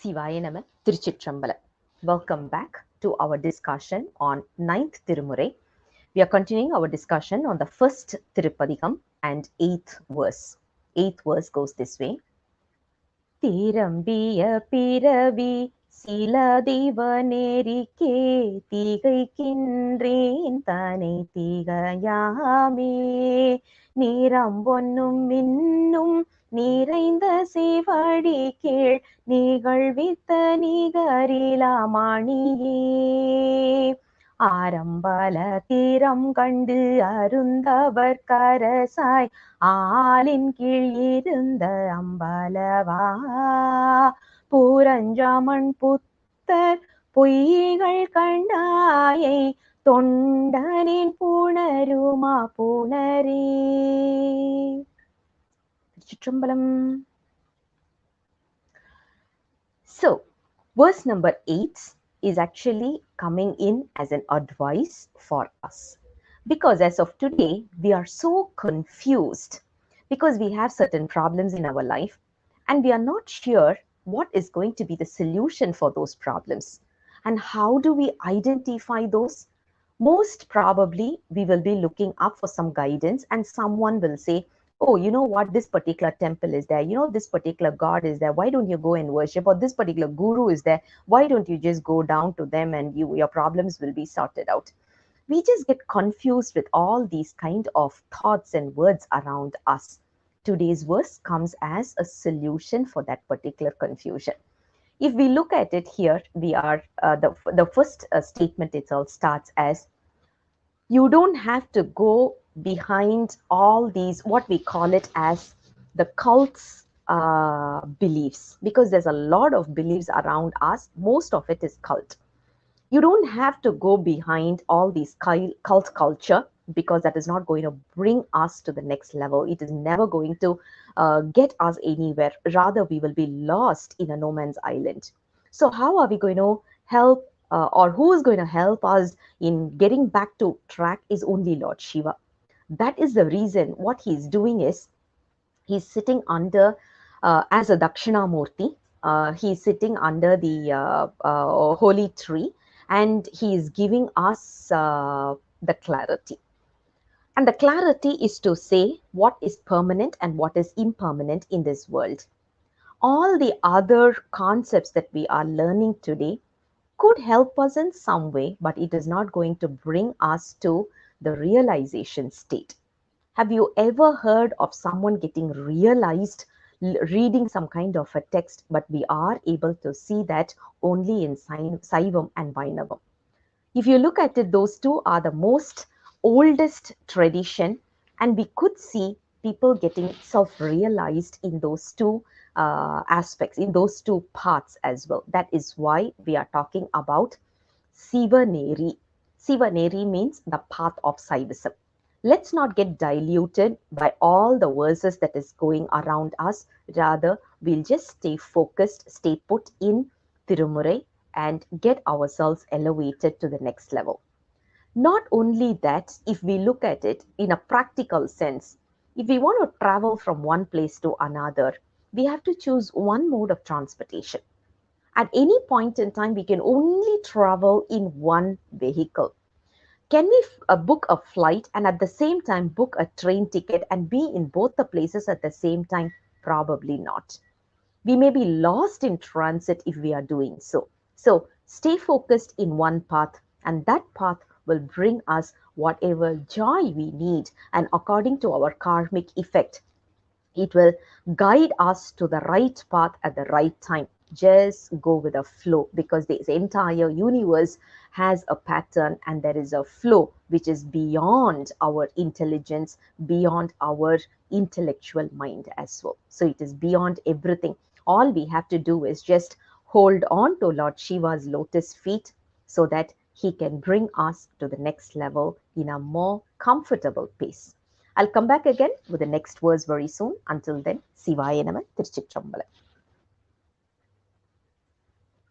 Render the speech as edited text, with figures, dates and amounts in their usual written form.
Sivaya Nama Thiruchitrambalam. Welcome back to our discussion on 9th Tirumurai. We are continuing our discussion on the first Thirupadigam and 8th verse. 8th verse goes this way. Thirambiya Piravi Sila Devanerikke Thigaikindreen Thanai Thigayame Neeram Ponnum Minnum நிறைந்த சிவடி கீழ் நிகழ்வித்த நிகரிலாமணியே ஆரம்பல தீரம் கண்டு அருந்தவர் கரசாய் ஆலின் கீழ் இருந்த அம்பலவா பூரஞ்சாமன் புத்தர் பொய்கள் கண்டாயை தொண்டனின் புணருமா புணரே. So, verse number 8 is actually coming in as an advice for us. Because as of today, we are so confused because we have certain problems in our life and we are not sure what is going to be the solution for those problems. And how do we identify those? Most probably, we will be looking up for some guidance and someone will say, oh, you know what, this particular temple is there, you know, this particular god is there, why don't you go and worship, or this particular guru is there, why don't you just go down to them and your problems will be sorted out. We just get confused with all these kind of thoughts and words around us. Today's verse comes as a solution for that particular confusion. If we look at it here, we are the first statement itself starts as, you don't have to go behind all these, what we call it as the cult's beliefs, because there's a lot of beliefs around us. Most of it is cult. You don't have to go behind all these cult culture, because that is not going to bring us to the next level. It is never going to get us anywhere. Rather, we will be lost in a no man's island. So how are we going to help, or who is going to help us in getting back to track is only Lord Shiva. That is the reason what he's doing is, he's sitting under, as a Dakshinamurti, he's sitting under the holy tree, and he is giving us the clarity. And the clarity is to say what is permanent and what is impermanent in this world. All the other concepts that we are learning today could help us in some way, but it is not going to bring us to the realization state. Have you ever heard of someone getting realized reading some kind of a text, but we are able to see that only in Saivam and Vainavam? If you look at it, those two are the most oldest tradition, and we could see people getting self-realized in those two aspects, in those two paths as well. That is why we are talking about Sivaneri. Sivaneri means the path of Saivism. Let's not get diluted by all the verses that is going around us. Rather, we'll just stay focused, stay put in Tirumurai and get ourselves elevated to the next level. Not only that, if we look at it in a practical sense, if we want to travel from one place to another, we have to choose one mode of transportation. At any point in time, we can only travel in one vehicle. Can we book a flight and at the same time book a train ticket and be in both the places at the same time? Probably not. We may be lost in transit if we are doing so. So stay focused in one path, and that path will bring us whatever joy we need. And according to our karmic effect, it will guide us to the right path at the right time. Just go with the flow, because this entire universe has a pattern and there is a flow which is beyond our intelligence, beyond our intellectual mind as well. So it is beyond everything. All we have to do is just hold on to Lord Shiva's lotus feet so that he can bring us to the next level in a more comfortable pace. I'll come back again with the next verse very soon. Until then, Sivaya Nama Thiruchitrambalam.